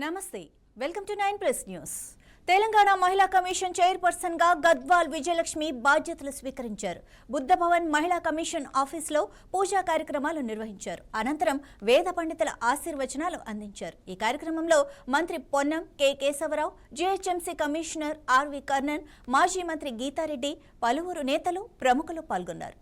నమస్తే welcome to 9+ news. Telangana మహిళా commission chairperson గా గద్వాల్ విజయలక్ష్మి బాధ్యతలు స్వీకరించారు. బుద్ధ భవన్ మహిళా కమిషన్ ఆఫీసులో పూజా కార్యక్రమాలు నిర్వహించారు. అనంతరం వేద పండితుల ఆశీర్వచనాలు అందించారు. ఈ కార్యక్రమంలో మంత్రి Ponnam K Keshavarao, GHMC commissioner RV Karnan, మాజీ మంత్రి గీతారెడ్డి, పలువురు నేతలు ప్రముఖులు పాల్గొన్నారు.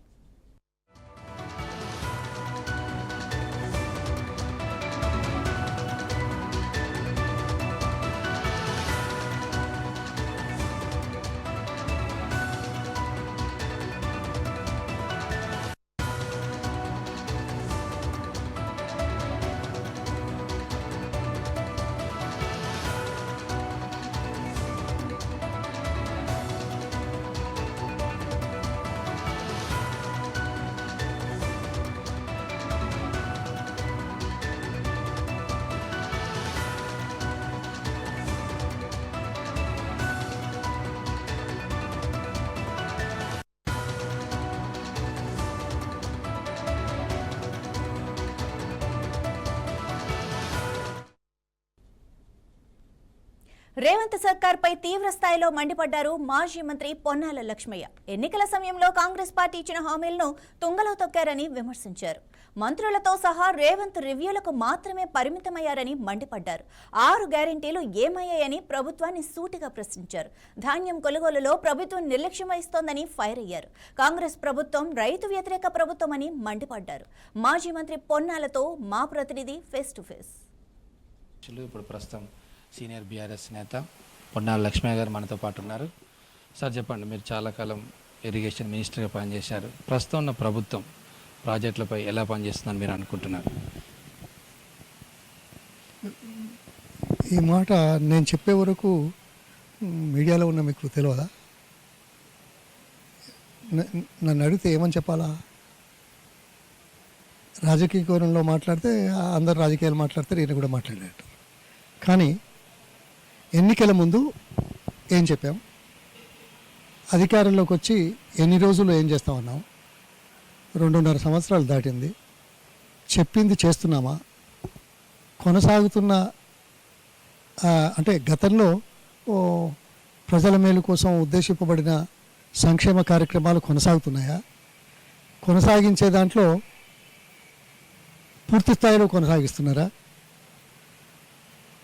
రేవంత్ సర్కార్పై తీవ్ర స్థాయిలో మండిపడ్డారు మాజీ మంత్రి పొన్నాల లక్ష్మయ్య. ఎన్నికల సమయంలో కాంగ్రెస్ పార్టీ ఇచ్చిన హామీలను తుంగలో తొక్కారని విమర్శించారు. మంత్రులతో సహా రేవంత్ రివ్యూలకు మాత్రమే పరిమితమయ్యారని మండిపడ్డారు. 6 గ్యారెంటీలు ఏమయ్యాయని ప్రభుత్వాన్ని సూటిగా ప్రశ్నించారు. ధాన్యం కొనుగోలులో ప్రభుత్వం నిర్లక్ష్యం వహిస్తోందని ఫైర్ అయ్యారు. కాంగ్రెస్ ప్రభుత్వం రైతు వ్యతిరేక ప్రభుత్వం అని మండిపడ్డారు. మాజీ మంత్రి పొన్నాలతో మా ప్రతినిధి ఫేస్ టు ఫేస్. ఇప్పుడు ప్రస్తుతం సీనియర్ బీఆర్ఎస్ నేత పొన్నాల లక్ష్మయ్య గారు మనతో పాటు ఉన్నారు. సార్ చెప్పండి, మీరు చాలా కాలం ఇరిగేషన్ మినిస్టర్గా పనిచేశారు. ప్రస్తుతం ఉన్న ప్రభుత్వం ప్రాజెక్టులపై ఎలా పనిచేస్తుందని మీరు అనుకుంటున్నారు? ఈ మాట నేను చెప్పే వరకు మీడియాలో ఉన్న మీకు తెలియదా? నన్ను అడిగితే ఏమని చెప్పాలా? రాజకీయ కోణంలో మాట్లాడితే అందరు రాజకీయాలు మాట్లాడతారు, ఈయన కూడా మాట్లాడారు. కానీ ఎన్నికల ముందు ఏం చెప్పాం, అధికారంలోకి వచ్చి ఎన్ని రోజులు ఏం చేస్తామన్నాం, 2.5 సంవత్సరాలు దాటింది. చెప్పింది చేస్తున్నామా? కొనసాగుతున్న అంటే గతంలో ప్రజల మేలు కోసం ఉద్దేశింపబడిన సంక్షేమ కార్యక్రమాలు కొనసాగుతున్నాయా? కొనసాగించే దాంట్లో పూర్తి స్థాయిలో కొనసాగిస్తున్నారా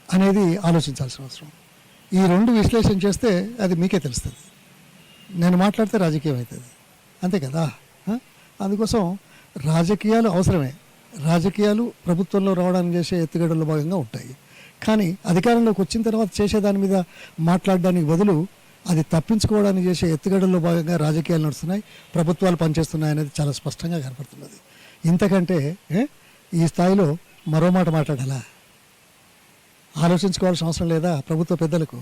అనేది ఆలోచించాల్సిన అవసరం. ఈ 2 విశ్లేషణ చేస్తే అది మీకే తెలుస్తుంది. నేను మాట్లాడితే రాజకీయం అవుతుంది, అంతే కదా. అందుకోసం రాజకీయాలు అవసరమే. రాజకీయాలు ప్రభుత్వంలో రావడానికి చేసే ఎత్తుగడల్లో భాగంగా ఉంటాయి. కానీ అధికారంలోకి వచ్చిన తర్వాత చేసే దాని మీద మాట్లాడడానికి బదులు అది తప్పించుకోవడానికి చేసే ఎత్తుగడల్లో భాగంగా రాజకీయాలు నడుస్తున్నాయి, ప్రభుత్వాలు పనిచేస్తున్నాయి అనేది చాలా స్పష్టంగా కనపడుతున్నది. ఇంతకంటే ఈ స్థాయిలో మరో మాట మాట్లాడాలా? ఆలోచించుకోవాల్సిన అవసరం లేదా? ప్రభుత్వ పెద్దలకు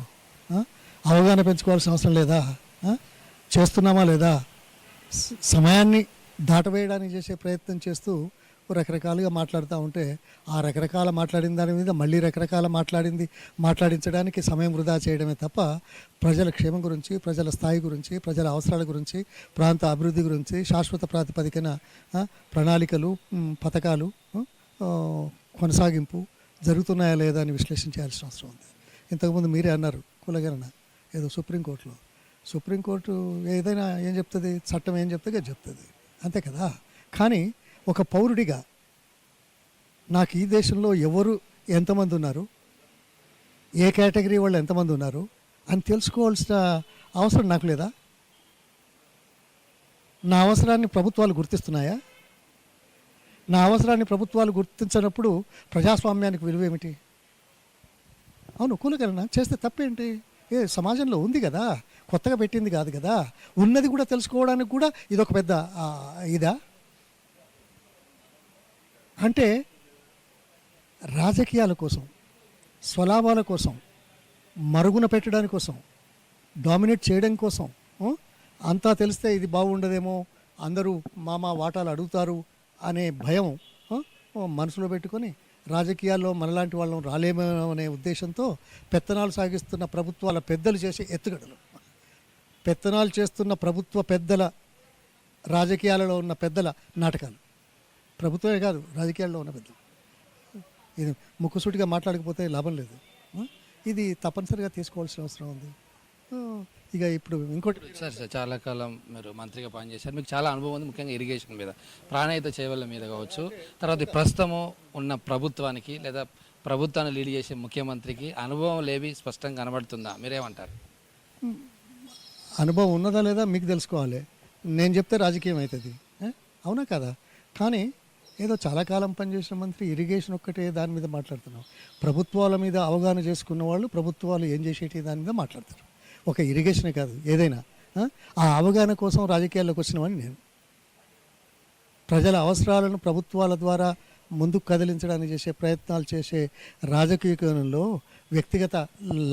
అవగాహన పెంచుకోవాల్సిన అవసరం లేదా? చేస్తున్నామా లేదా? సమయాన్ని దాటవేయడానికి చేసే ప్రయత్నం చేస్తూ రకరకాలుగా మాట్లాడుతూ ఉంటే ఆ రకరకాల మాట్లాడిన దాని మీద మళ్ళీ రకరకాల మాట్లాడించడానికి సమయం వృధా చేయడమే తప్ప ప్రజల క్షేమం గురించి, ప్రజల స్థాయి గురించి, ప్రజల అవసరాల గురించి, ప్రాంత అభివృద్ధి గురించి శాశ్వత ప్రాతిపదికన ప్రణాళికలు, పథకాలు కొనసాగింపు జరుగుతున్నాయా లేదా అని విశ్లేషించాల్సిన అవసరం ఉంది. ఇంతకుముందు మీరే అన్నారు కులగరణ ఏదో సుప్రీంకోర్టు ఏదైనా ఏం చెప్తుంది, చట్టం ఏం చెప్తే చెప్తుంది, అంతే కదా. కానీ ఒక పౌరుడిగా నాకు ఈ దేశంలో ఎవరు ఎంతమంది ఉన్నారు, ఏ కేటగిరీ వాళ్ళు ఎంతమంది ఉన్నారు అని తెలుసుకోవాల్సిన అవసరం నాకు లేదా? నా అవసరాన్ని ప్రభుత్వాలు గుర్తిస్తున్నాయా? నా అవసరాన్ని ప్రభుత్వాలు గుర్తించినప్పుడు ప్రజాస్వామ్యానికి విలువ ఏమిటి? అవును, కులగణన చేస్తే తప్పేంటి? సమాజంలో ఉంది కదా, కొత్తగా పెట్టింది కాదు కదా. ఉన్నది కూడా తెలుసుకోవడానికి కూడా ఇదొక పెద్ద ఇదా? అంటే రాజకీయాల కోసం, స్వలాభాల కోసం, మరుగున పెట్టడానికి కోసం, డామినేట్ చేయడం కోసం, అంతా తెలిస్తే ఇది బాగుండదేమో, అందరూ మామ వాటాలు అడుగుతారు అనే భయం మనసులో పెట్టుకొని రాజకీయాల్లో మనలాంటి వాళ్ళం రాలేమో అనే ఉద్దేశంతో పెత్తనాలు సాగిస్తున్న ప్రభుత్వాల పెద్దలు చేసే ఎత్తుగడలు, పెత్తనాలు చేస్తున్న ప్రభుత్వ పెద్దల, రాజకీయాలలో ఉన్న పెద్దల నాటకాలు, ప్రభుత్వమే కాదు రాజకీయాల్లో ఉన్న పెద్దలు. ఇది ముక్కుసూటిగా మాట్లాడకపోతే లాభం లేదు. ఇది తప్పనిసరిగా తీసుకోవాల్సిన అవసరం ఉంది. ఆ, ఇక ఇప్పుడు ఇంకోటి సార్ చాలా కాలం మీరు మంత్రిగా పనిచేశారు, మీకు చాలా అనుభవం ఉంది, ముఖ్యంగా ఇరిగేషన్ మీద, ప్రాణహిత చేవల మీద కావచ్చు. తర్వాత ఈ ప్రస్తుతము ఉన్న ప్రభుత్వానికి లేదా ప్రభుత్వాన్ని లీడ్ చేసే ముఖ్యమంత్రికి అనుభవం లేవి స్పష్టంగా కనబడుతుందా? మీరేమంటారు? అనుభవం ఉన్నదా లేదా మీకు తెలుసుకోవాలి. నేను చెప్తే రాజకీయం అవుతుంది, అవునా కదా? కానీ ఏదో చాలా కాలం పనిచేసిన మంత్రి ఇరిగేషన్ ఒక్కటే దాని మీద మాట్లాడుతున్నాం. ప్రభుత్వాల మీద అవగాహన చేసుకున్న వాళ్ళు ప్రభుత్వాలు ఏం చేసేటి దాని మీద మాట్లాడతారు. ఒక ఇరిగేషనే కాదు, ఏదైనా ఆ అవగాహన కోసం రాజకీయాల్లోకి వచ్చినవని నేను. ప్రజల అవసరాలను ప్రభుత్వాల ద్వారా ముందుకు కదిలించడానికి చేసే ప్రయత్నాలు చేసే రాజకీయ కోణంలో వ్యక్తిగత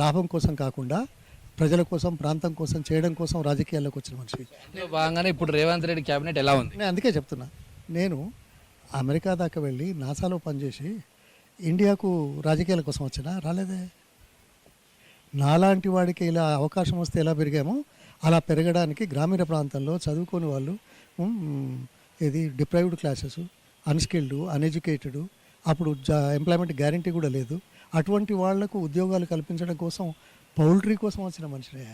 లాభం కోసం కాకుండా ప్రజల కోసం, ప్రాంతం కోసం చేయడం కోసం రాజకీయాల్లోకి వచ్చిన మనిషి. అందులో భాగంగానే ఇప్పుడు రేవంత్ రెడ్డి క్యాబినెట్ ఎలా ఉంది? నేను అందుకే చెప్తున్నా, నేను అమెరికా దాకా వెళ్ళి నాసాలో పనిచేసి ఇండియాకు రాజకీయాల కోసం వచ్చినా రాలేదే. నాలాంటి వాడికి ఇలా అవకాశం వస్తే ఎలా పెరిగామో అలా పెరగడానికి గ్రామీణ ప్రాంతంలో చదువుకోని వాళ్ళు, ఇది డిప్రైవ్డ్ క్లాసెస్, అన్స్కిల్డ్, అన్ఎడ్యుకేటెడ్, అప్పుడు ఎంప్లాయ్మెంట్ గ్యారంటీ కూడా లేదు, అటువంటి వాళ్లకు ఉద్యోగాలు కల్పించడం కోసం పౌల్ట్రీ కోసం వచ్చిన మనిషినే.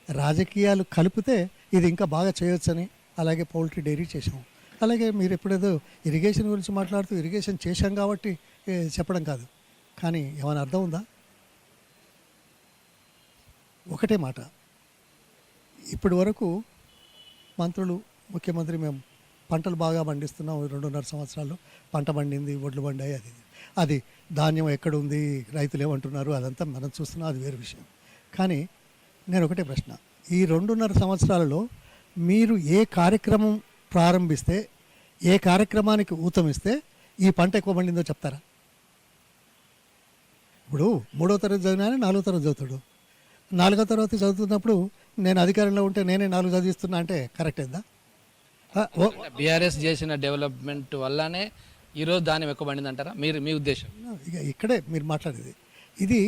రాజకీయాలు కలిపితే ఇది ఇంకా బాగా చేయొచ్చని అలాగే పౌల్ట్రీ డైరీ చేసాం. అలాగే మీరు ఎప్పుడేదో ఇరిగేషన్ గురించి మాట్లాడుతూ ఇరిగేషన్ చేశాం కాబట్టి చెప్పడం కాదు, కానీ ఏమైనా అర్థం ఉందా? ఒకటే మాట, ఇప్పటి వరకు మంత్రులు, ముఖ్యమంత్రి మేము పంటలు బాగా పండిస్తున్నాం, 2.5 సంవత్సరాల్లో పంట పండింది, వడ్లు పండాయి, అది ధాన్యం ఎక్కడ ఉంది, రైతులు ఏమంటున్నారు, అదంతా మనం చూస్తున్నాం, అది వేరే విషయం. కానీ నేను ఒకటే ప్రశ్న, ఈ 2.5 సంవత్సరాలలో మీరు ఏ కార్యక్రమం ప్రారంభిస్తే, ఏ కార్యక్రమానికి ఊతమిస్తే ఈ పంట ఎక్కువ పండిందో చెప్తారా? ఇప్పుడు 3వ తరగతి చదివినా 4వ తరగతి చదువుతాడు, 4వ తరగతి చదువుతున్నప్పుడు నేను అధికారంలో ఉంటే నేనే 4 చదివిస్తున్నా అంటే కరెక్ట్ అయిందా? బీఆర్ఎస్ చేసిన డెవలప్మెంట్ వల్లనే ఈరోజు ధాన్యం ఎక్కువ పండింది అంటారా మీరు, మీ ఉద్దేశం? ఇక ఇక్కడే మీరు మాట్లాడేది, ఇది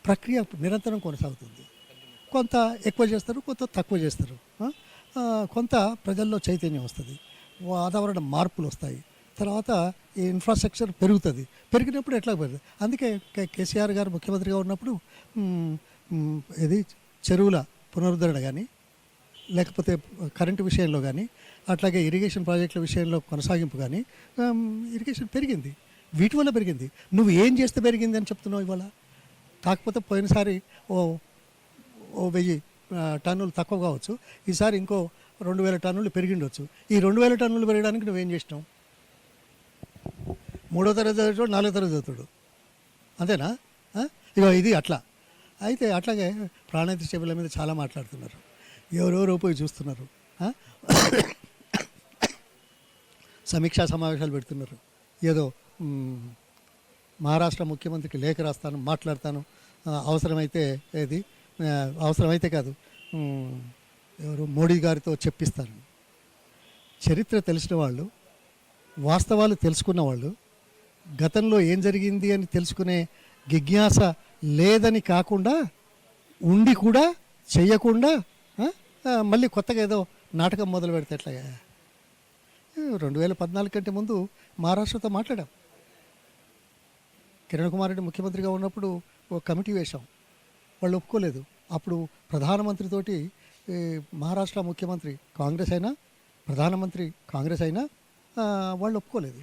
ప్రక్రియ నిరంతరం కొనసాగుతుంది. కొంత ఎక్కువ చేస్తారు, కొంత తక్కువ చేస్తారు, కొంత ప్రజల్లో చైతన్యం వస్తుంది, వాతావరణ మార్పులు వస్తాయి, తర్వాత ఈ ఇన్ఫ్రాస్ట్రక్చర్ పెరుగుతుంది. పెరిగినప్పుడు ఎట్లా పెరుగుతుంది? అందుకే కేసీఆర్ గారు ముఖ్యమంత్రిగా ఉన్నప్పుడు ఇది చెరువుల పునరుద్ధరణ కానీ, లేకపోతే కరెంటు విషయంలో కానీ, అట్లాగే ఇరిగేషన్ ప్రాజెక్టుల విషయంలో కొనసాగింపు కానీ, ఇరిగేషన్ పెరిగింది. వీటి వల్ల పెరిగింది. నువ్వు ఏం చేస్తే పెరిగింది అని చెప్తున్నావు ఇవాళ. కాకపోతే పోయినసారి ఓ 1000 టన్నులు తక్కువ కావచ్చు, ఈసారి ఇంకో 2000 టన్నులు పెరిగిండొచ్చు. ఈ 2000 టన్నులు పెరగడానికి నువ్వేం చేసినావు? 3వ తరగతి చదువుతాడు, 4వ తరగతి చదువుతాడు, అంతేనా? ఇక ఇది అట్లా. అయితే అట్లాగే ప్రాణహిత చేపల మీద చాలా మాట్లాడుతున్నారు, ఎవరెవరో పోయి చూస్తున్నారు, సమీక్షా సమావేశాలు పెడుతున్నారు, ఏదో మహారాష్ట్ర ముఖ్యమంత్రికి లేఖ రాస్తాను, మాట్లాడతాను, అవసరమైతే కాదు ఎవరు మోడీ గారితో చెప్పిస్తాను. చరిత్ర తెలిసిన వాళ్ళు, వాస్తవాలు తెలుసుకున్న వాళ్ళు, గతంలో ఏం జరిగింది అని తెలుసుకునే జిజ్ఞాస లేదని కాకుండా ఉండి కూడా చెయ్యకుండా మళ్ళీ కొత్తగా ఏదో నాటకం మొదలు పెడితే ఎట్లాగా? 2014 కంటే ముందు మహారాష్ట్రతో మాట్లాడాం. కిరణ్ కుమార్ రెడ్డి ముఖ్యమంత్రిగా ఉన్నప్పుడు ఒక కమిటీ వేశాం, వాళ్ళు ఒప్పుకోలేదు. అప్పుడు ప్రధానమంత్రితోటి మహారాష్ట్ర ముఖ్యమంత్రి కాంగ్రెస్ అయినా, ప్రధానమంత్రి కాంగ్రెస్ అయినా వాళ్ళు ఒప్పుకోలేదు.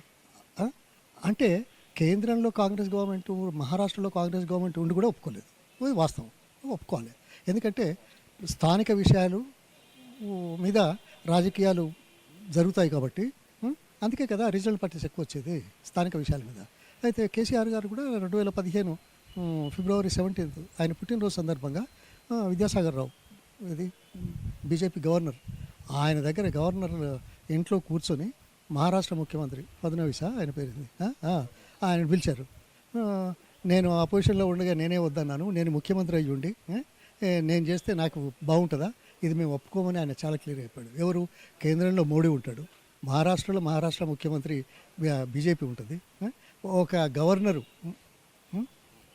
అంటే కేంద్రంలో కాంగ్రెస్ గవర్నమెంట్, మహారాష్ట్రలో కాంగ్రెస్ గవర్నమెంట్ ఉండి కూడా ఒప్పుకోలేదు. ఇది వాస్తవం, ఒప్పుకోవాలి. ఎందుకంటే స్థానిక విషయాలు మీద రాజకీయాలు జరుగుతాయి కాబట్టి. అందుకే కదా రీజనల్ పార్టీస్ ఎక్కువ వచ్చేది స్థానిక విషయాల మీద. అయితే కేసీఆర్ గారు కూడా 2015 ఫిబ్రవరి 17 ఆయన పుట్టినరోజు సందర్భంగా విద్యాసాగర్ రావు, ఇది బీజేపీ గవర్నర్, ఆయన దగ్గర గవర్నర్ ఇంట్లో కూర్చొని మహారాష్ట్ర ముఖ్యమంత్రి ఫడ్నవీస్ ఆయన పేరుంది, ఆయన పిలిచారు. నేను ఆ పొజిషన్లో ఉండగా నేనే వద్దన్నాను, నేను ముఖ్యమంత్రి అయ్యి ఉండి నేను చేస్తే నాకు బాగుంటుందా, ఇది మేము ఒప్పుకోమని ఆయన చాలా క్లియర్ అయిపోయాడు. ఎవరు? కేంద్రంలో మోడీ ఉంటాడు, మహారాష్ట్రలో మహారాష్ట్ర ముఖ్యమంత్రి బీజేపీ ఉంటుంది, ఒక గవర్నరు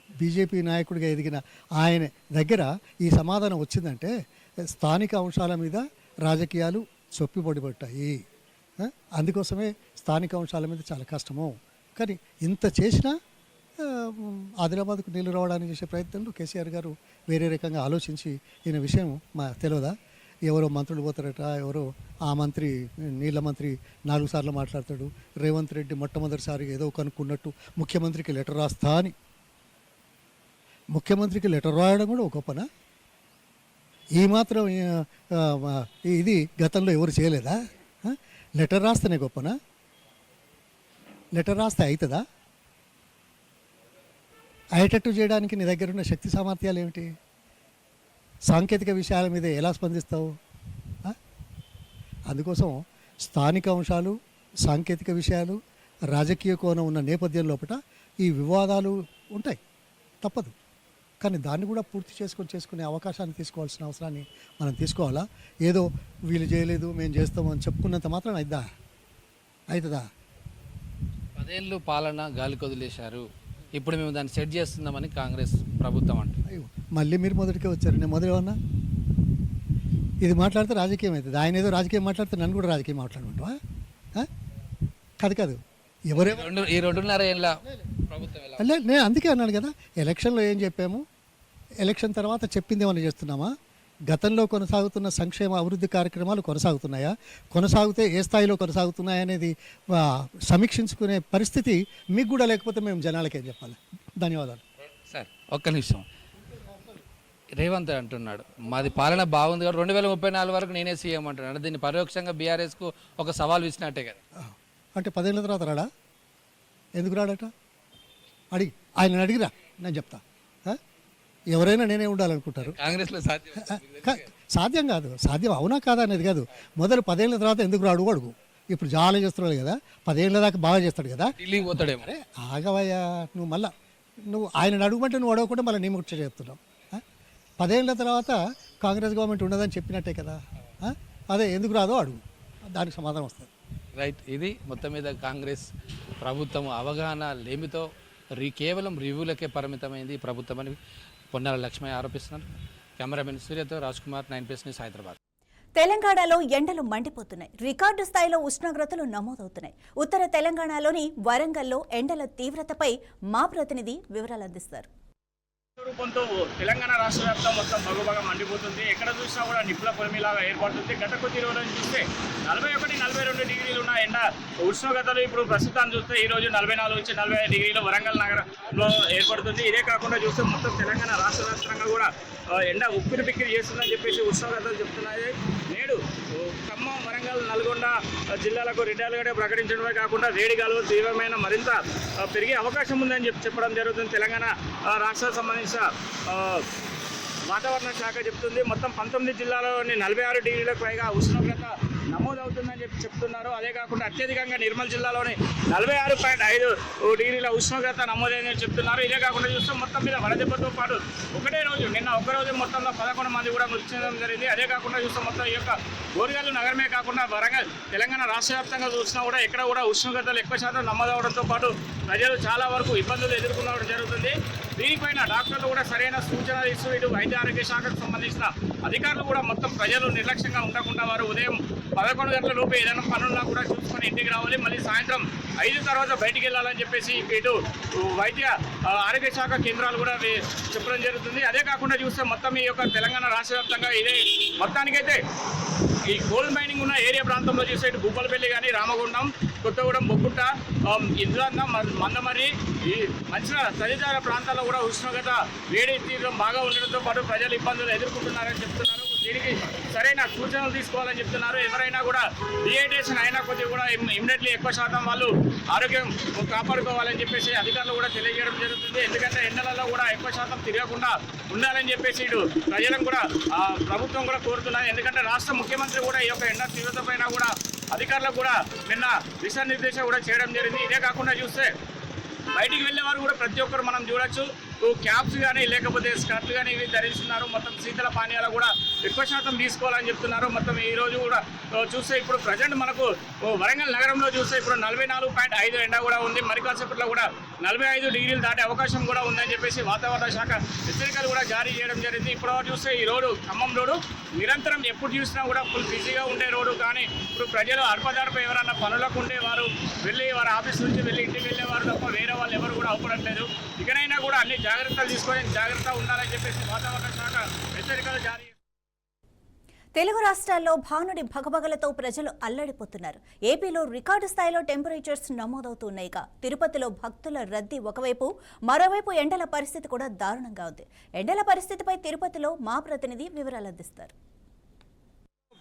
బీజేపీ నాయకుడిగా ఎదిగిన ఆయన దగ్గర ఈ సమాధానం వచ్చిందంటే స్థానిక అంశాల మీద రాజకీయాలు చొప్పిపడిపట్టాయి. అందుకోసమే స్థానిక అంశాల మీద చాలా కష్టము. కానీ ఇంత చేసినా ఆదిలాబాద్కు నీళ్లు రావడానికి చేసే ప్రయత్నంలో కేసీఆర్ గారు వేరే రకంగా ఆలోచించి ఈయన విషయం మా తెలియదా, ఎవరో మంత్రులు పోతారట, ఎవరో ఆ మంత్రి నీళ్ళ మంత్రి 4 సార్లు మాట్లాడతాడు, రేవంత్ రెడ్డి మొట్టమొదటిసారి ఏదో కనుక్కున్నట్టు ముఖ్యమంత్రికి లెటర్ రాస్తా అని. ముఖ్యమంత్రికి లెటర్ రాయడం కూడా ఒక గొప్పనా? ఈ మాత్రం ఇది గతంలో ఎవరు చేయలేదా? లెటర్ రాస్తేనే గొప్పనా? లెటర్ రాస్తే అవుతుందా? అయ్యేటట్టు చేయడానికి నీ దగ్గర ఉన్న శక్తి సామర్థ్యాలు ఏమిటి? సాంకేతిక విషయాల మీద ఎలా స్పందిస్తావు? అందుకోసం స్థానిక అంశాలు, సాంకేతిక విషయాలు, రాజకీయ కోణం ఉన్న నేపథ్యం లోపల ఈ వివాదాలు ఉంటాయి, తప్పదు. కానీ దాన్ని కూడా పూర్తి చేసుకునే అవకాశాన్ని తీసుకోవాల్సిన అవసరాన్ని మనం తీసుకోవాలా? ఏదో వీళ్ళు చేయలేదు మేము చేస్తాము అని చెప్పుకున్నంత మాత్రం అవుతుందా? 10 ఏళ్ళు పాలన గాలి కొదిలేశారు, ఇప్పుడు మేము దాన్ని సెట్ చేస్తున్నామని కాంగ్రెస్ ప్రభుత్వం అంటుంది. అయ్యో, మళ్ళీ మీరు మొదటికే వచ్చారు. నేను మొదలు ఏమన్నా? ఇది మాట్లాడితే రాజకీయం అవుతుంది. ఆయన ఏదో రాజకీయం మాట్లాడితే నన్ను కూడా రాజకీయం మాట్లాడమంటావా? కాదు ఎవరేమో ఈ 2.5 ఏళ్ళ ప్రభుత్వం ఎలా అల్లే నేను అందుకే అన్నాను కదా, ఎలక్షన్లో ఏం చెప్పాము, ఎలక్షన్ తర్వాత చెప్పింది ఏమైనా చేస్తున్నామా? గతంలో కొనసాగుతున్న సంక్షేమ అభివృద్ధి కార్యక్రమాలు కొనసాగుతున్నాయా, కొనసాగితే ఏ స్థాయిలో కొనసాగుతున్నాయా అనేది సమీక్షించుకునే పరిస్థితి మీకు కూడా లేకపోతే మేము జనాలకేం చెప్పాలి? ధన్యవాదాలు సార్. ఒక్క నిమిషం. రేవంత్ అంటున్నాడు మాది పాలన బాగుంది కాబట్టి 2034 వరకు నేనే సీఎం అంటున్నాడు. దీన్ని పరోక్షంగా బీఆర్ఎస్కు ఒక సవాల్ విసినట్టే కదా. అంటే 10 ఏళ్ళ తర్వాత రాడా? ఎందుకు రాడట? అడిగి ఆయన అడిగిరా, నేను చెప్తా. ఎవరైనా నేనే ఉండాలనుకుంటారు. కాంగ్రెస్లో సాధ్యం కాదు. సాధ్యం అవునా కాదా అనేది కాదు. మొదలు 10 ఏళ్ళ తర్వాత ఎందుకు రాడు అడుగు. ఇప్పుడు చాలా చేస్తున్నాడు కదా, 10 ఏళ్ళ దాకా బాగా చేస్తాడు కదా. ఢిల్లీ పోతాడేమో. అరే ఆగవయ్యా, నువ్వు ఆయన అడుగుమంటే నువ్వు అడగకుండా మళ్ళీ నీ ముచ్చట చెప్తున్నావు. 10 ఏళ్ళ తర్వాత కాంగ్రెస్ గవర్నమెంట్ ఉండదని చెప్పినట్టే కదా. అదే ఎందుకు రాదో అడుగు, దానికి సమాధానం వస్తుంది. రైట్. ఇది మొత్తం మీద కాంగ్రెస్ ప్రభుత్వం అవగాహన లేమితో కేవలం రివ్యూలకే పరిమితమైంది ఈ ప్రభుత్వం అని పొన్నాల లక్ష్మయ్య ఆరోపిస్తున్నారు. కెమెరామెన్ సూర్యతో రాజ్ కుమార్, 9+ న్యూస్, హైదరాబాద్. తెలంగాణలో ఎండలు మండిపోతున్నాయి. రికార్డు స్థాయిలో ఉష్ణోగ్రతలు నమోదవుతున్నాయి. ఉత్తర తెలంగాణలోని వరంగల్లో ఎండల తీవ్రతపై మా ప్రతినిధి వివరాలు అందిస్తారు. రూపంతో తెలంగాణ రాష్ట్ర వ్యాప్తం మొత్తం బగుబగా మండిపోతుంది. ఎక్కడ చూసినా కూడా నిప్పుల పొలిమిలాగా ఏర్పడుతుంది. గత కొద్ది రోజులను చూస్తే 41-42 డిగ్రీలు ఉన్న ఎండ ఉష్ణోగ్రతలు ఇప్పుడు ప్రస్తుతాన్ని చూస్తే ఈ రోజు 44 నుంచి 45 డిగ్రీలు వరంగల్ నగరంలో ఏర్పడుతుంది. ఇదే కాకుండా చూస్తే మొత్తం తెలంగాణ రాష్ట్ర వ్యాప్తంగా కూడా ఎండ ఉక్కిరి బిక్కిరి చేస్తుందని చెప్పేసి ఉష్ణోగ్రతలు చెప్తున్నాయి. నేడు ఖమ్మం, వరంగల్, నల్గొండ జిల్లాలకు రెడ్ అలర్ట్ ప్రకటించడమే కాకుండా వేడిగాలు తీవ్రమైన మరింత పెరిగే అవకాశం ఉందని చెప్పడం జరుగుతుంది. తెలంగాణ రాష్ట్రానికి సంబంధించిన వాతావరణ శాఖ చెప్తుంది. మొత్తం 19 జిల్లాలోని 46 డిగ్రీలకు పైగా ఉష్ణోగ్రత నమోదవుతుందని చెప్తున్నారు. అదే కాకుండా అత్యధికంగా నిర్మల్ జిల్లాలోని 46.5 డిగ్రీల ఉష్ణోగ్రత నమోదైందని చెప్తున్నారు. ఇదే కాకుండా చూస్తే మొత్తం మీద వడదెబ్బతో పాటు ఒకటే రోజు నిన్న ఒక్కరోజు మొత్తంలో 11 మంది కూడా మృతి చెందడం జరిగింది. అదే కాకుండా చూస్తే మొత్తం ఈ యొక్క గోరిగల్లు నగరమే కాకుండా వరంగల్ తెలంగాణ రాష్ట్ర వ్యాప్తంగా చూసినా కూడా ఎక్కడ కూడా ఉష్ణోగ్రతలు ఎక్కువ శాతం నమోదవడంతో పాటు ప్రజలు చాలా వరకు ఇబ్బందులు ఎదుర్కొనడం జరుగుతుంది. దీనిపైన డాక్టర్లు కూడా సరైన సూచనలు ఇస్తూ ఇటు వైద్య ఆరోగ్య శాఖకు సంబంధించిన అధికారులు కూడా మొత్తం ప్రజలు నిర్లక్ష్యంగా ఉండకుండా వారు ఉదయం 11 గంటల లోపు ఏదైనా పనున్నా కూడా చూసుకొని ఇంటికి రావాలి, మళ్ళీ సాయంత్రం 5 తర్వాత బయటికి వెళ్ళాలని చెప్పేసి ఇటు వైద్య ఆరోగ్య శాఖ కేంద్రాలు కూడా చెప్పడం జరుగుతుంది. అదే కాకుండా చూస్తే మొత్తం ఈ యొక్క తెలంగాణ రాష్ట్ర వ్యాప్తంగా ఇదే మొత్తానికైతే ఈ గోల్డ్ మైనింగ్ ఉన్న ఏరియా ప్రాంతంలో చూస్తే ఇటు భూపాలపల్లి కానీ, రామగుండం, కొత్తగూడెం, బొగ్గుట్ట, ఇంద్రాంత, మందమర్రి, ఈ మంచిర్యాల తదితర ప్రాంతాల్లో కూడా ఉష్ణోగ్రత వేడి తీవ్రం బాగా ఉండడంతో పాటు ప్రజలు ఇబ్బందులు ఎదుర్కొంటున్నారని చెప్తున్నారు. దీనికి సరైన సూచనలు తీసుకోవాలని చెప్తున్నారు. ఎవరైనా కూడా డిహైడ్రేషన్ అయినా కొద్దిగా కూడా ఇమ్మీడియట్లీ ఎక్కువ శాతం వాళ్ళు ఆరోగ్యం కాపాడుకోవాలని చెప్పేసి అధికారులు కూడా తెలియజేయడం జరుగుతుంది. ఎందుకంటే ఎండలలో కూడా ఎక్కువ శాతం తిరగకుండా ఉండాలని చెప్పేసి ఇటు ప్రజలను కూడా ప్రభుత్వం కూడా కోరుతున్నారు. ఎందుకంటే రాష్ట్ర ముఖ్యమంత్రి కూడా ఈ యొక్క ఎండ తీవ్రత పైన కూడా అధికారులకు కూడా నిన్న దిశానిర్దేశం కూడా చేయడం జరిగింది. ఇదే కాకుండా చూస్తే బయటికి వెళ్ళేవారు కూడా ప్రతి ఒక్కరు మనం చూడొచ్చు క్యాప్స్ కానీ లేకపోతే స్కర్ట్లు కానీ ఇవి ధరిస్తున్నారు. మొత్తం శీతల పానీయాలు కూడా ఎక్కువ శాతం తీసుకోవాలని చెప్తున్నారు. మొత్తం ఈ రోజు కూడా చూస్తే ఇప్పుడు ప్రజెంట్ మనకు వరంగల్ నగరంలో చూస్తే ఇప్పుడు 44.5 ఎండ కూడా ఉంది. మరికాసేపట్లో కూడా 45 డిగ్రీలు దాటే అవకాశం కూడా ఉందని చెప్పేసి వాతావరణ శాఖ హెచ్చరికలు కూడా జారీ చేయడం జరిగింది. ఇప్పుడు చూస్తే ఈ రోడ్డు ఖమ్మం రోడ్డు నిరంతరం ఎప్పుడు చూసినా కూడా ఫుల్ బిజీగా ఉండే రోడ్డు. కానీ ఇప్పుడు ప్రజలు అల్పదర్ప ఎవరన్నా పనులకు ఉండే వారు వెళ్ళి వారి ఆఫీస్ నుంచి వెళ్ళి ఇంటికి వెళ్ళేవారు తప్ప తప్ప వేరే వాళ్ళు ఎవరు కూడా అవపడట్లేదు. ఇకనైనా కూడా అన్ని జాగ్రత్తలు తీసుకొని జాగ్రత్తగా ఉండాలని చెప్పేసి వాతావరణ శాఖ హెచ్చరికలు జారీ. తెలుగు రాష్ట్రాల్లో భానుడి భగభగలతో ప్రజలు అల్లడిపోతున్నారు. ఏపీలో రికార్డు స్థాయిలో టెంపరేచర్స్ నమోదవుతున్నాయిగా తిరుపతిలో భక్తుల రద్దీ ఒకవైపు, మరోవైపు ఎండల పరిస్థితి కూడా దారుణంగా ఉంది. ఎండల పరిస్థితిపై తిరుపతిలో మా ప్రతినిధి వివరాలు అందిస్తారు.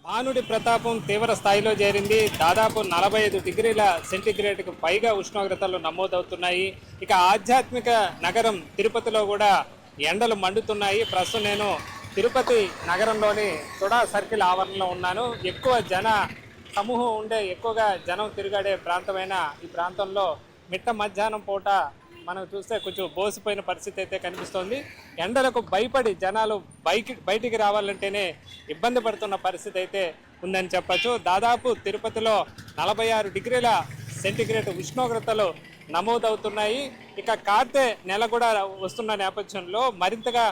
భానుడి ప్రతాపం తీవ్ర స్థాయిలో చేరింది. దాదాపు 45 డిగ్రీల సెంటీగ్రేడ్కు పైగా ఉష్ణోగ్రతలు నమోదవుతున్నాయి. ఇక ఆధ్యాత్మిక నగరం తిరుపతిలో కూడా ఎండలు మండుతున్నాయి. ప్రస్తుతం నేను తిరుపతి నగరంలోని తుడా సర్కిల్ ఆవరణలో ఉన్నాను. ఎక్కువ జన సమూహం ఉండే, ఎక్కువగా జనం తిరుగాడే ప్రాంతమైన ఈ ప్రాంతంలో మిట్ట మధ్యాహ్నం పూట మనం చూస్తే కొంచెం బోసిపోయిన పరిస్థితి అయితే కనిపిస్తోంది. ఎండలకు భయపడి జనాలు బయటికి రావాలంటేనే ఇబ్బంది పడుతున్న పరిస్థితి అయితే ఉందని చెప్పచ్చు. దాదాపు తిరుపతిలో 46 డిగ్రీల సెంటీగ్రేడ్ ఉష్ణోగ్రతలు నమోదవుతున్నాయి. ఇక కార్తె నెల కూడా వస్తున్న నేపథ్యంలో మరింతగా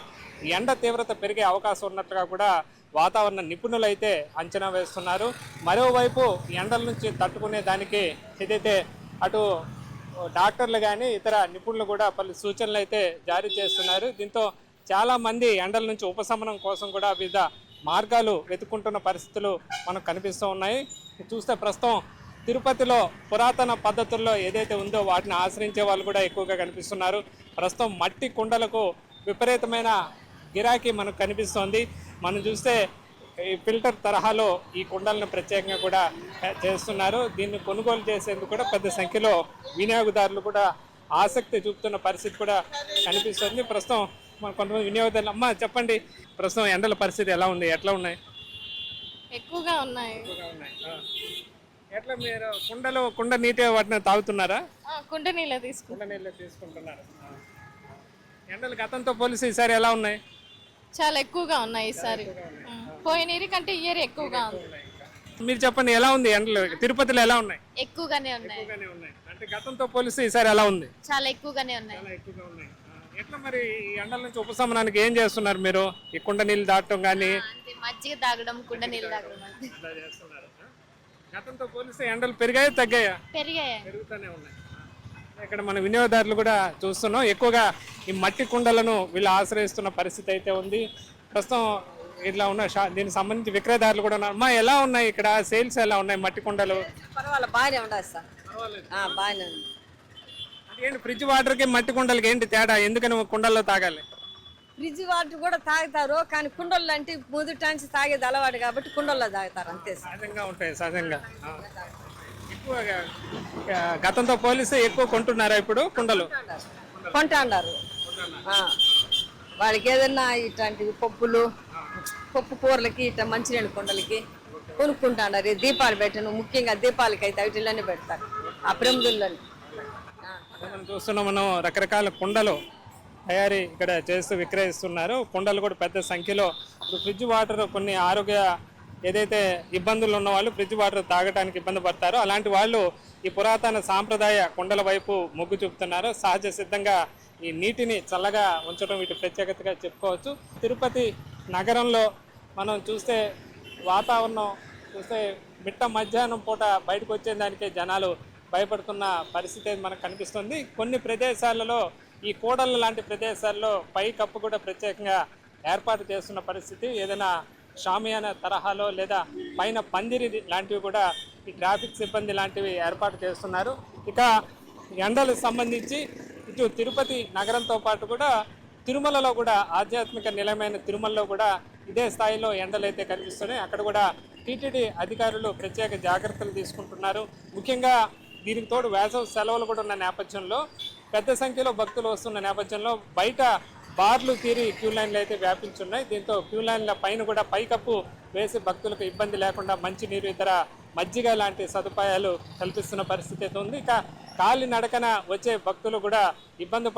ఎండ తీవ్రత పెరిగే అవకాశం ఉన్నట్టుగా కూడా వాతావరణ నిపుణులు అయితే అంచనా వేస్తున్నారు. మరోవైపు ఎండల నుంచి తట్టుకునే దానికి ఏదైతే అటు డాక్టర్లు కానీ ఇతర నిపుణులు కూడా పలు సూచనలు అయితే జారీ చేస్తున్నారు. దీంతో చాలామంది ఎండల నుంచి ఉపశమనం కోసం కూడా వివిధ మార్గాలు వెతుక్కుంటున్న పరిస్థితులు మనకు కనిపిస్తూ ఉన్నాయి. చూస్తే ప్రస్తుతం తిరుపతిలో పురాతన పద్ధతుల్లో ఏదైతే ఉందో వాటిని ఆశ్రయించే వాళ్ళు కూడా ఎక్కువగా కనిపిస్తున్నారు. ప్రస్తుతం మట్టి కుండలకు విపరీతమైన గిరాకీ మనకు కనిపిస్తోంది. మనం చూస్తే ఈ ఫిల్టర్ తరహాలో ఈ కుండలను ప్రత్యేకంగా కూడా చేస్తున్నారు. దీన్ని కొనుగోలు చేసేందుకు కూడా పెద్ద సంఖ్యలో వినియోగదారులు కూడా ఆసక్తి చూపుతున్న పరిస్థితి కూడా కనిపిస్తుంది. ప్రస్తుతం మన కొంతమంది వినియోగదారులు, అమ్మ చెప్పండి, ప్రస్తుతం ఎండల పరిస్థితి ఎలా ఉంది, ఎట్లా ఉన్నాయి? ఎక్కువగా ఉన్నాయి. ఎట్లా మీరు కుండ నీటి వాటిని తాగుతున్నారా? కుండ నీళ్ళు తీసుకుంటున్నారు. ఎండలు గతంతో పోలిసి ఈసారి ఎలా ఉన్నాయి? చాలా ఎక్కువగా ఉన్నాయి ఈసారి. పోయిన ఇయర్ కంటే ఇయర్ ఎక్కువగా ఉంది. మీరు చెప్పండి, ఎలా ఉంది ఎండలు తిరుపతిలో ఎలా ఉన్నాయి? ఎక్కువగానే ఉన్నాయి. అంటే గతంతో పోలిస్తే ఈసారి ఎలా ఉంది? చాలా ఎక్కువగానే ఉన్నాయి. ఎట్లా మరి ఈ ఎండల నుంచి ఉపశమనానికి ఏం చేస్తున్నారు మీరు? ఈ కుండ నీళ్ళు దాటడం కానీ మజ్జిగ తాగడం, కుండ నీళ్ళు తాగడం చేస్తున్నారు. గతంతో పోలిస్తే ఎండలు పెరిగాయా తగ్గాయా? పెరుగుతూనే ఉన్నాయి. ఇక్కడ మన వినియోగదారులు కూడా చూస్తున్నాం, ఎక్కువగా ఈ మట్టి కుండలను వీళ్ళు ఆశ్రయిస్తున్న పరిస్థితి అయితే ఉంది. ప్రస్తుతం ఇట్లా ఉన్న దీనికి సంబంధించి విక్రయదారులు కూడా ఉన్నారు. అమ్మా ఎలా ఉన్నాయి ఇక్కడ సేల్స్, ఎలా ఉన్నాయి మట్టి కుండలు? పర్వాలేదు, బాగానే ఉండదు సార్. బాగానే ఉంది. ఏంటి ఫ్రిడ్జ్ వాటర్కి మట్టి కుండలకి ఏంటి తేడా? ఎందుకని కుండల్లో తాగాలి? ఫ్రిడ్జ్ వాటర్ కూడా తాగుతారు, కానీ కుండల్లో అంటే మొదటి తాగేది అలవాటు కాబట్టి కుండల్లో తాగుతారు అంతే. సహజంగా ఉంటాయి. సహజంగా ఎక్కువగా గతంతో పోలిస్తే ఎక్కువ కొంటున్నారా ఇప్పుడు కుండలు? కొంటాడారు. వాడికి ఏదన్నా ఇట్లాంటివి పప్పు కూరలకి ఇట్లా మంచినీళ్ళ కుండలకి కొనుక్కుంటాడారు. దీపాలు పెట్టను, ముఖ్యంగా దీపాలకి అయితే వీటిలోనే పెడతారు, ఆ ప్రమిదుల్లోనే. మనం చూస్తున్నాం, మనం రకరకాల కుండలు తయారీ ఇక్కడ చేస్తూ విక్రయిస్తున్నారు. కుండలు కూడా పెద్ద సంఖ్యలో. ఇప్పుడు ఫ్రిడ్జ్ వాటర్ కొన్ని ఆరోగ్య ఏదైతే ఇబ్బందులు ఉన్న వాళ్ళు ఫ్రిడ్జ్ వాటర్ తాగడానికి ఇబ్బంది పడతారో అలాంటి వాళ్ళు ఈ పురాతన సాంప్రదాయ కుండల వైపు మొగ్గు చూపుతున్నారు. సహజ సిద్ధంగా ఈ నీటిని చల్లగా ఉంచడం వీటి ప్రత్యేకతగా చెప్పుకోవచ్చు. తిరుపతి నగరంలో మనం చూస్తే వాతావరణం చూస్తే మిట్ట మధ్యాహ్నం పూట బయటకు వచ్చేదానికే జనాలు భయపడుతున్న పరిస్థితి మనకు కనిపిస్తుంది. కొన్ని ప్రదేశాలలో ఈ కూడళ్ళ లాంటి ప్రదేశాల్లో పై కప్పు కూడా ప్రత్యేకంగా ఏర్పాటు చేస్తున్న పరిస్థితి. ఏదైనా షామియానా తరహాలో లేదా పైన పందిరి లాంటివి కూడా ఈ ట్రాఫిక్ సిబ్బంది లాంటివి ఏర్పాటు చేస్తున్నారు. ఇక ఎండలకు సంబంధించి ఇటు తిరుపతి నగరంతో పాటు కూడా తిరుమలలో కూడా ఆధ్యాత్మిక నిలయమైన తిరుమలలో కూడా ఇదే స్థాయిలో ఎండలు అయితే కనిపిస్తున్నాయి. అక్కడ కూడా టీటీడీ అధికారులు ప్రత్యేక జాగ్రత్తలు తీసుకుంటున్నారు. ముఖ్యంగా దీనికి తోడు వేసవి సెలవులు కూడా ఉన్న నేపథ్యంలో పెద్ద సంఖ్యలో భక్తులు వస్తున్న నేపథ్యంలో బయట బార్లు తీరి క్యూ లైన్లు అయితే వ్యాపించున్నాయి. దీంతో క్యూ లైన్ల పైన కూడా పైకప్పు వేసి భక్తులకు ఇబ్బంది లేకుండా మంచినీరు, ఇతర మజ్జిగ లాంటి సదుపాయాలు కల్పిస్తున్న పరిస్థితి అయితే ఉంది. ఇక కాలి నడకన వచ్చే భక్తులు కూడా ఇబ్బంది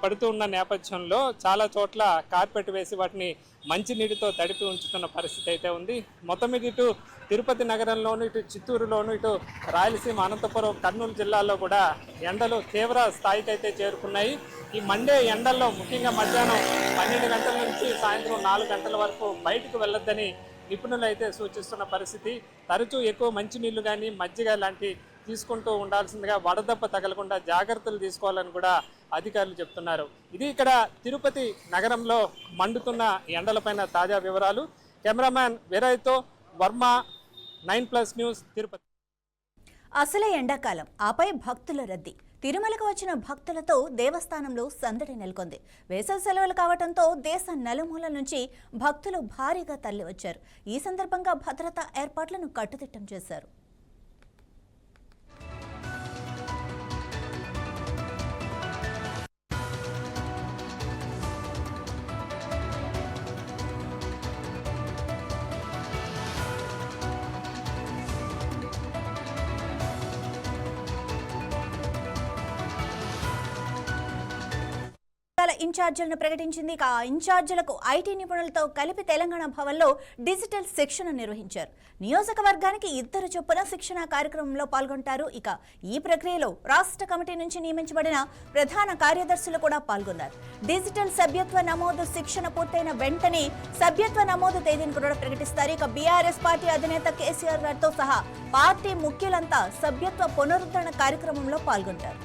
పడుతూ ఉన్న నేపథ్యంలో చాలా చోట్ల కార్పెట్ వేసి వాటిని మంచినీటితో తడిపి ఉంచుతున్న పరిస్థితి అయితే ఉంది. మొత్తం మీద ఇటు తిరుపతి నగరంలోను, ఇటు చిత్తూరులోను, ఇటు రాయలసీమ, అనంతపురం, కర్నూలు జిల్లాల్లో కూడా ఎండలు తీవ్ర స్థాయికి అయితే చేరుకున్నాయి. ఈ మండే ఎండల్లో ముఖ్యంగా మధ్యాహ్నం 12 గంటల నుంచి సాయంత్రం 4 గంటల వరకు బయటకు వెళ్ళొద్దని నిపుణులు అయితే సూచిస్తున్న పరిస్థితి. తరచూ ఎక్కువ మంచినీళ్ళు కానీ మజ్జిగ లాంటి తీసుకుంటూ ఉండాల్సిందిగా వడదెబ్బ తగలకుండా జాగ్రత్తలు తీసుకోవాలని కూడా అధికారులు చెప్తున్నారు. ఇది ఇక్కడ తిరుపతి నగరంలో మండుతున్న ఎండలపైన తాజా వివరాలు. కెమెరామ్యాన్ వీరయ్యతో వర్మ, 9+ న్యూస్, తిరుపతి. అసలే ఎండాకాలం, ఆపై భక్తుల రద్దీ. తిరుమలకు వచ్చిన భక్తులతో దేవస్థానంలో సందడి నెలకొంది. వేసవి సెలవులు కావడంతో దేశ నలుమూలల నుంచి భక్తులు భారీగా తరలివచ్చారు. ఈ సందర్భంగా భద్రతా ఏర్పాట్లను కట్టుదిట్టం చేశారు. ఇన్ఛార్జీలను ప్రకటించింది. ఆ ఇన్ఛార్జీలకు ఐటీ నిపుణులతో కలిపి తెలంగాణ భవన్లో డిజిటల్ శిక్షణ నిర్వహించారు. నియోజకవర్గానికి 2 చొప్పున శిక్షణ కార్యక్రమంలో పాల్గొంటారు. ఇక ఈ ప్రక్రియలో రాష్ట్ర కమిటీ నుంచి నియమించబడిన ప్రధాన కార్యదర్శులు కూడా పాల్గొన్నారు. డిజిటల్ సభ్యత్వ నమోదు శిక్షణ పూర్తయిన వెంటనే సభ్యత్వ నమోదు తేదీని కూడా ప్రకటిస్తారు. ఇక బీఆర్ఎస్ పార్టీ అధినేత కేసీఆర్ గారితో సహా పార్టీ ముఖ్యులంతా సభ్యత్వ పునరుద్ధరణ కార్యక్రమంలో పాల్గొంటారు.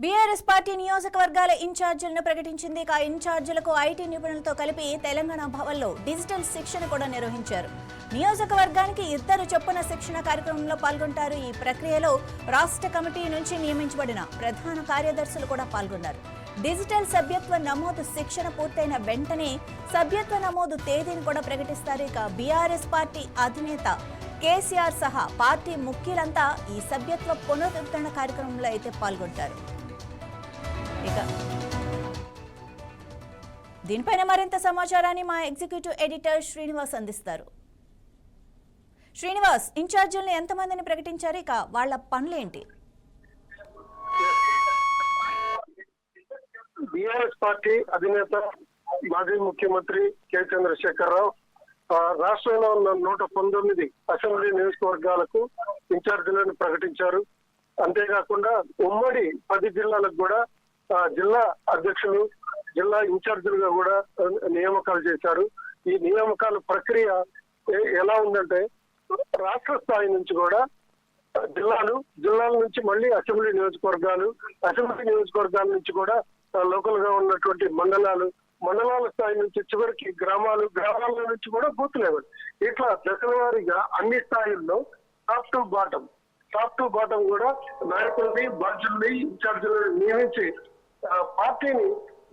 బీఆర్ఎస్ పార్టీ నియోజకవర్గాల ఇన్ఛార్జీలను ప్రకటించింది. ఆ ఇన్ఛార్జీలకు ఐటీ నిపుణులతో కలిపి తెలంగాణ భవన్లో డిజిటల్ శిక్షణ కూడా నిర్వహించారు. నియోజకవర్గానికి 2 చొప్పున శిక్షణ కార్యక్రమంలో పాల్గొంటారు. ఈ ప్రక్రియలో రాష్ట్ర కమిటీ నుంచి నియమించబడిన ప్రధాన కార్యదర్శులు కూడా పాల్గొన్నారు. డిజిటల్ సభ్యత్వ నమోదు శిక్షణ పూర్తయిన వెంటనే సభ్యత్వ నమోదు తేదీని కూడా ప్రకటిస్తారు. ఇక బీఆర్ఎస్ పార్టీ అధినేత కేసీఆర్ సహా పార్టీ ముఖ్యులంతా ఈ సభ్యత్వ పునరుద్ధరణ కార్యక్రమంలో అయితే పాల్గొంటారు. దీనిపైన మరింత సమాచారాన్ని మా ఎగ్జిక్యూటివ్ ఎడిటర్ శ్రీనివాస్ అందిస్తారు. శ్రీనివాస్, ఇన్ఛార్జీలను ఎంతమందిని ప్రకటించారు? ఇక వాళ్ళ పనులేంటి? బీఆర్ఎస్ పార్టీ అధినేత మాజీ ముఖ్యమంత్రి కె చంద్రశేఖరరావు రాష్ట్రంలో ఉన్న 119 అసెంబ్లీ నియోజకవర్గాలకు ఇన్ఛార్జీలను ప్రకటించారు. అంతేకాకుండా ఉమ్మడి 10 జిల్లాలకు కూడా జిల్లా అధ్యక్షులు, జిల్లా ఇన్ఛార్జీలుగా కూడా నియామకాలు చేశారు. ఈ నియామకాల ప్రక్రియ ఎలా ఉందంటే రాష్ట్ర స్థాయి నుంచి కూడా జిల్లాల నుంచి మళ్ళీ అసెంబ్లీ నియోజకవర్గాల నుంచి కూడా లోకల్ గా ఉన్నటువంటి మండలాల స్థాయి నుంచి చివరికి గ్రామాల నుంచి కూడా బూత్ లెవెల్, ఇట్లా దశల వారీగా అన్ని స్థాయిల్లో టాప్ టు బాటం కూడా నాయకుల్ని, బాధ్యుల్ని, ఇన్ఛార్జీలను నియమించి పార్టీని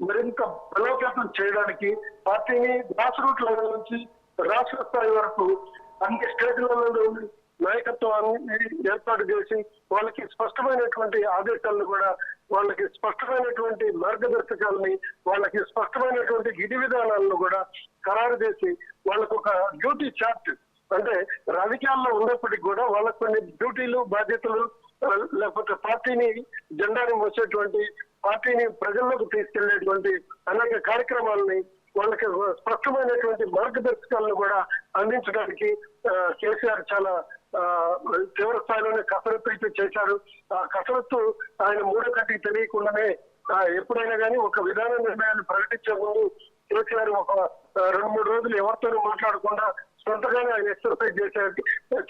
మరింత బలోపేతం చేయడానికి, పార్టీని గ్రాస్ రూట్ లెవెల్ నుంచి రాష్ట్ర స్థాయి వరకు అన్ని స్టేట్లలో నాయకత్వాన్ని ఏర్పాటు చేసి వాళ్ళకి స్పష్టమైనటువంటి ఆదేశాలను కూడా, వాళ్ళకి స్పష్టమైనటువంటి మార్గదర్శకాలని, వాళ్ళకి స్పష్టమైనటువంటి విధి విధానాలను కూడా ఖరారు చేసి వాళ్ళకు ఒక డ్యూటీ చార్ట్, అంటే రాజకీయాల్లో ఉన్నప్పటికీ కూడా వాళ్ళకు కొన్ని డ్యూటీలు, బాధ్యతలు, లేకపోతే పార్టీని జెండాని మోసేటువంటి, పార్టీని ప్రజల్లోకి తీసుకెళ్లేటువంటి అనేక కార్యక్రమాలని, వాళ్ళకి స్పష్టమైనటువంటి మార్గదర్శకాలను కూడా అందించడానికి కేసీఆర్ చాలా తీవ్ర స్థాయిలోనే కసరత్తు అయితే చేశారు. ఆ కసరత్తు ఆయన 3 కంటికి తెలియకుండానే ఎప్పుడైనా కానీ ఒక విధాన నిర్ణయాన్ని ప్రకటించే ముందు కేసీఆర్ ఒక 2-3 రోజులు ఎవరితోనూ మాట్లాడకుండా సొంతగానే ఆయన ఎక్సర్సైజ్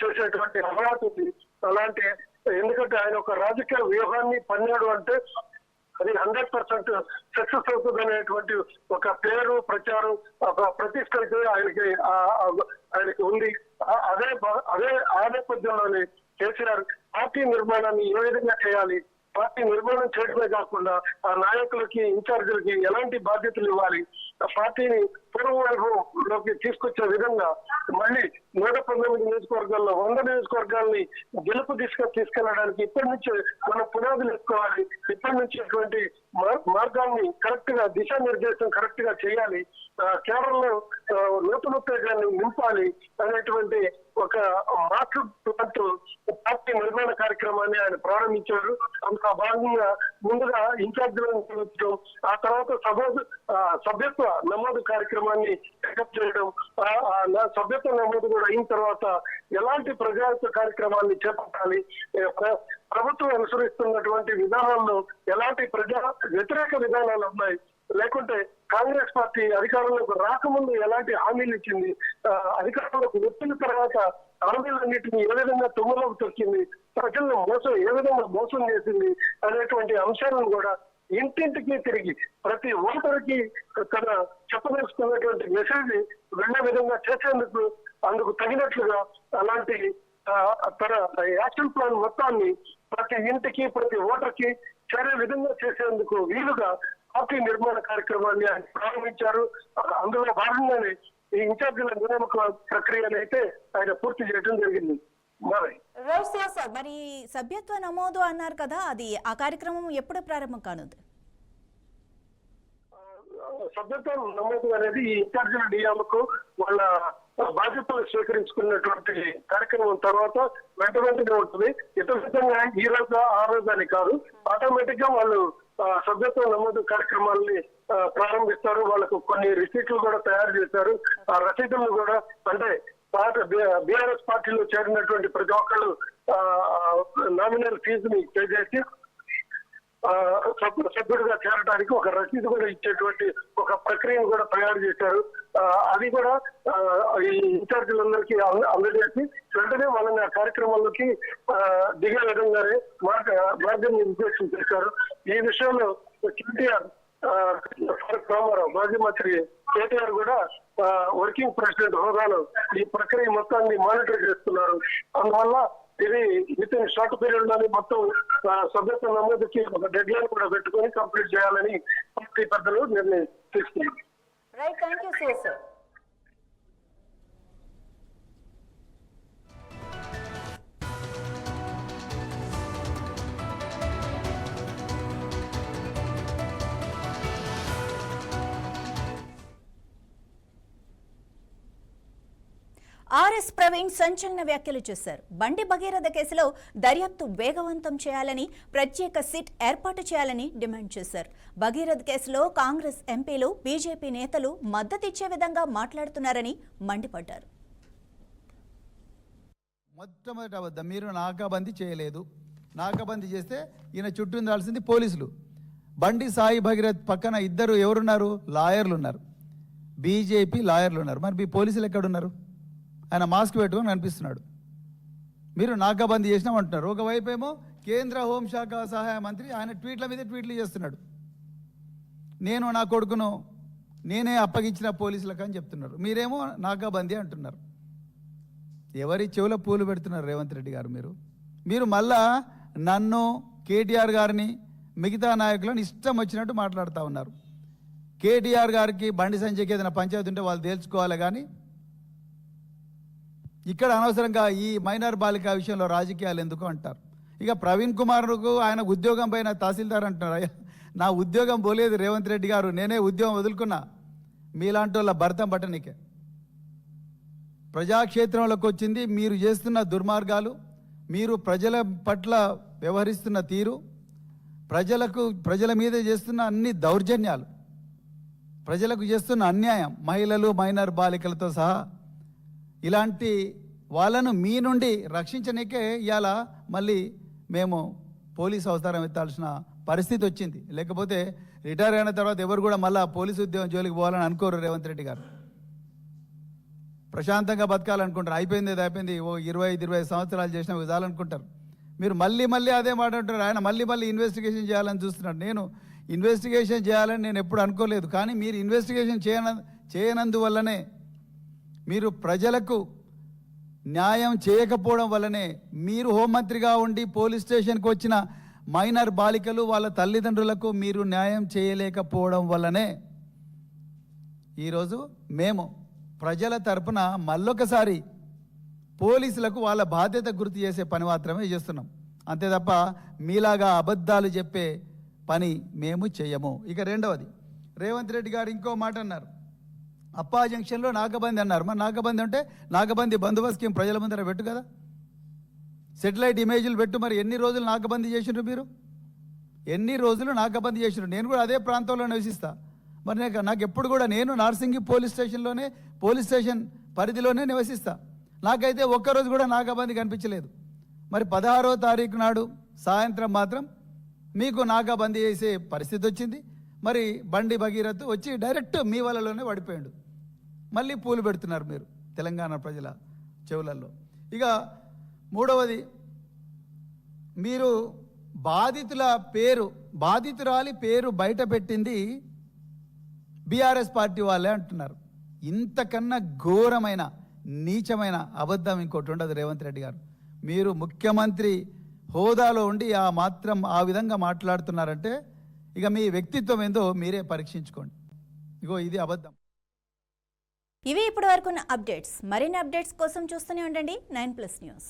చేసేటువంటి అలవాటు ఉంది. అలాంటి ఎందుకంటే ఆయన ఒక రాజకీయ వ్యూహాన్ని పన్నాడు అంటే అది 100% సక్సెస్ అవుతుంది అనేటువంటి ఒక పేరు, ప్రచారం, ఒక ప్రతిష్ట అయితే ఆయనకి ఉంది. ఆ నేపథ్యంలోనే కేసీఆర్ పార్టీ నిర్మాణాన్ని ఏ విధంగా చేయాలి, పార్టీ నిర్మాణం చేయడమే కాకుండా ఆ నాయకులకి, ఇన్ఛార్జీలకి ఎలాంటి బాధ్యతలు ఇవ్వాలి, ఆ పార్టీని పూర్వవైభవంలోకి తీసుకొచ్చే విధంగా మళ్ళీ 119 నియోజకవర్గాల్లో 100 నియోజకవర్గాల్ని గెలుపు తీసుకెళ్లడానికి ఇప్పటి నుంచే మనం పునాదులు వేసుకోవాలి. ఇప్పటి నుంచి అటువంటి మార్గాన్ని కరెక్ట్ గా, దిశానిర్దేశం కరెక్ట్ గా చేయాలి, కేరళలో నూతనోత్తేజాన్ని నింపాలి అనేటువంటి ఒక మాతృ పార్టీ నిర్మాణ కార్యక్రమాన్ని ఆయన ప్రారంభించారు. అందులో భాగంగా ముందుగా ఇన్ఛార్జీలను నియమించడం, ఆ తర్వాత సభ్యత్వ నమోదు కార్యక్రమం కార్యక్రమాన్ని టేకప్ చేయడం, సభ్యత్వ నమోదు కూడా అయిన తర్వాత ఎలాంటి ప్రజాహిత కార్యక్రమాన్ని చేపట్టాలి, ప్రభుత్వం అనుసరిస్తున్నటువంటి విధానాల్లో ఎలాంటి ప్రజా వ్యతిరేక విధానాలు ఉన్నాయి, లేకుంటే కాంగ్రెస్ పార్టీ అధికారంలోకి రాకముందు ఎలాంటి హామీలు ఇచ్చింది, అధికారంలోకి వచ్చిన తర్వాత హామీలన్నింటినీ ఏ విధంగా తుమ్మలోకి తొక్కింది, ప్రజలను ఏ విధంగా మోసం చేసింది అనేటువంటి అంశాలను కూడా ఇంటింటికి తిరిగి ప్రతి ఓటరుకి తన చెప్పదలుచుకున్నటువంటి మెసేజ్ వెళ్లే విధంగా చేసేందుకు అందుకు తగినట్లుగా అలాంటి తన యాక్షన్ ప్లాన్ మొత్తాన్ని ప్రతి ఇంటికి ప్రతి ఓటర్కి చేరే విధంగా చేసేందుకు వీలుగా పార్టీ నిర్మాణ కార్యక్రమాన్ని ఆయన ప్రారంభించారు. అందులో భాగంగానే ఈ ఇన్ఛార్జీల నియామక ప్రక్రియను అయితే ఆయన పూర్తి చేయడం జరిగింది. సార్, మరి సభ్యత్వ నమోదు అన్నారు కదా, అది ఆ కార్యక్రమం ఎప్పుడు ప్రారంభం కానుంది? సభ్యత్వం నమోదు అనేది ఈ ఇన్ఛార్జీల నియామకు వాళ్ళ బాధ్యతలు స్వీకరించుకున్నటువంటి కార్యక్రమం తర్వాత వెంటనే ఉంటుంది. ఇతరుగా ఈ రోజు ఆ రోజు అని కాదు, ఆటోమేటిక్ గా వాళ్ళు సభ్యత్వ నమోదు కార్యక్రమాలని ప్రారంభిస్తారు. వాళ్ళకు కొన్ని రిసీట్లు కూడా తయారు చేశారు. ఆ రసీదులను కూడా అంటే బీఆర్ఎస్ పార్టీలో చేరినటువంటి ప్రతి ఒక్కళ్ళు నామినల్ ఫీజుని పే చేసి సభ్యుడిగా చేరడానికి ఒక రసీదు కూడా ఇచ్చేటువంటి ఒక ప్రక్రియను కూడా తయారు చేశారు. అది కూడా ఈ ఇన్ఛార్జీలందరికీ అందజేసి వెంటనే వాళ్ళని ఆ కార్యక్రమంలోకి దిగే విధంగానే మార్గనిర్దేశం చేశారు. ఈ విషయంలో కేటీఆర్ రామారావు మాజీ మంత్రి కేటీఆర్ కూడా వర్కింగ్ ప్రెసిడెంట్ హోదాలో ఈ ప్రక్రియ మొత్తాన్ని మానిటర్ చేస్తున్నారు. అందువల్ల ఇది విత్ ఇన్ షార్ట్ పీరియడ్ లోనే మొత్తం సభ్యత్వ నమోదుకి ఒక డెడ్ లైన్ కూడా పెట్టుకొని కంప్లీట్ చేయాలని పార్టీ పెద్దలు నిర్ణయం తీసుకున్నారు. Right, thank you sir. RS Praveen సంచలన వ్యాఖ్యలు చేశారు. బండి భగీరథ కేసులో దర్యాప్తు వేగవంతం చేయాలని, ప్రత్యేక సిట్ ఏర్పాటు చేయాలని డిమాండ్ చేశారు. భగీరథ కేసులో కాంగ్రెస్ ఎంపీలు, బీజేపీ నేతలు మద్దతిచ్చే విధంగా మాట్లాడుతున్నారని మండిపడ్డారు. మొట్టమొదటి అబద్ధం, మీరు నాకాబందీ చేయలేదు. నాకాబందీ చేస్తే ఈయన చుట్టూ ఉండాల్సింది పోలీసులు. బండి సాయి భగీరథ్ పక్కన ఇద్దరు ఎవరున్నారు? లాయర్లు ఉన్నారు, బీజేపీ లాయర్లు ఉన్నారు. మరి మీ పోలీసులు ఎక్కడున్నారు? ఆయన మాస్క్ పెట్టుకొని కనిపిస్తున్నాడు. మీరు నాకాబందీ చేసినామంటున్నారు. ఒకవైపు ఏమో కేంద్ర హోంశాఖ సహాయ మంత్రి ఆయన ట్వీట్ల మీద ట్వీట్లు చేస్తున్నాడు. నేను నా కొడుకును నేనే అప్పగించిన పోలీసులకు అని చెప్తున్నారు. మీరేమో నాకాబందీ అంటున్నారు. ఎవరి చెవుల పూలు పెడుతున్నారు రేవంత్ రెడ్డి గారు? మీరు మళ్ళా నన్ను, కేటీఆర్ గారిని, మిగతా నాయకులను ఇష్టం వచ్చినట్టు మాట్లాడుతూ ఉన్నారు. కేటీఆర్ గారికి బండి సంజయ్కి ఏదైనా పంచాయతీ ఉంటే వాళ్ళు తేల్చుకోవాలి, కానీ ఇక్కడ అనవసరంగా ఈ మైనర్ బాలిక విషయంలో రాజకీయాలు ఎందుకు అంటారు. ఇక ప్రవీణ్ కుమార్కు ఆయన ఉద్యోగం పైన తహసీల్దార్ అంటున్నారు. నా ఉద్యోగం పోలేదు రేవంత్ రెడ్డి గారు, నేనే ఉద్యోగం వదులుకున్నా మీలాంటి వాళ్ళ భర్తం పట్టనికే. ప్రజాక్షేత్రంలోకి వచ్చింది మీరు చేస్తున్న దుర్మార్గాలు, మీరు ప్రజల పట్ల వ్యవహరిస్తున్న తీరు, ప్రజల మీద చేస్తున్న అన్ని దౌర్జన్యాలు, ప్రజలకు చేస్తున్న అన్యాయం, మహిళలు, మైనర్ బాలికలతో సహా ఇలాంటి వాళ్ళను మీ నుండి రక్షించనికే ఇవాళ మళ్ళీ మేము పోలీసు అవతారం ఎత్తాల్సిన పరిస్థితి వచ్చింది. లేకపోతే రిటైర్ అయిన తర్వాత ఎవరు కూడా మళ్ళీ పోలీసు ఉద్యోగం జోలికి పోవాలని అనుకోరు రేవంత్ రెడ్డి గారు. ప్రశాంతంగా బతకాలనుకుంటారు. అయిపోయింది ఓ 25 సంవత్సరాలు చేసిన విధాలనుకుంటారు. మీరు మళ్ళీ అదే మాట అంటారు. ఆయన మళ్ళీ ఇన్వెస్టిగేషన్ చేయాలని చూస్తున్నాడు. నేను ఇన్వెస్టిగేషన్ చేయాలని నేను ఎప్పుడు అనుకోలేదు, కానీ మీరు ఇన్వెస్టిగేషన్ చేయనందువల్లనే, మీరు ప్రజలకు న్యాయం చేయకపోవడం వల్లనే, మీరు హోంమంత్రిగా ఉండి పోలీస్ స్టేషన్కి వచ్చిన మైనర్ బాలికలు వాళ్ళ తల్లిదండ్రులకు మీరు న్యాయం చేయలేకపోవడం వల్లనే ఈరోజు మేము ప్రజల తరపున మళ్ళొకసారి పోలీసులకు వాళ్ళ బాధ్యత గుర్తు చేసే పని మాత్రమే చేస్తున్నాం. అంతే తప్ప మీలాగా అబద్ధాలు చెప్పే పని మేము చేయము. ఇక రెండవది, రేవంత్ రెడ్డి గారు ఇంకో మాట అన్నారు. అప్పా జంక్షన్లో నాకాబందీ అన్నారు. మరి నాకాబందీ అంటే నాకాబందీ బందోబస్తు స్కీమ్ ప్రజల ముందర పెట్టు కదా, సెటిలైట్ ఇమేజ్లు పెట్టు. మరి ఎన్ని రోజులు నాకాబందీ చేసినారు? మీరు ఎన్ని రోజులు నాకాబందీ చేసినారు? నేను కూడా అదే ప్రాంతంలో నివసిస్తా. మరి నాకు ఎప్పుడు కూడా నేను నార్సింగి పోలీస్ స్టేషన్ పరిధిలోనే నివసిస్తా. నాకైతే ఒక్కరోజు కూడా నాకాబందీ కనిపించలేదు. మరి 16వ తారీఖు నాడు సాయంత్రం మాత్రం మీకు నాకాబందీ చేసే పరిస్థితి వచ్చింది. మరి బండి భగీరథ్ వచ్చి డైరెక్ట్ మీ వలలోనే పడిపోయాడు. మళ్ళీ పూలు పెడుతున్నారు మీరు తెలంగాణ ప్రజల చెవులలో. ఇక మూడవది, మీరు బాధితురాలి పేరు బయట పెట్టింది బీఆర్ఎస్ పార్టీ వాళ్ళే అంటున్నారు. ఇంతకన్నా ఘోరమైన నీచమైన అబద్ధం ఇంకోటి ఉండదు రేవంత్ రెడ్డి గారు. మీరు ముఖ్యమంత్రి హోదాలో ఉండి ఆ విధంగా మాట్లాడుతున్నారంటే ఇక మీ వ్యక్తిత్వం ఏందో మీరే పరీక్షించుకోండి. ఇగో ఇది అబద్ధం. ఇవి ఇప్పటివరకున్న అప్డేట్స్. మరిన్ని అప్డేట్స్ కోసం చూస్తూనే ఉండండి 9+ న్యూస్.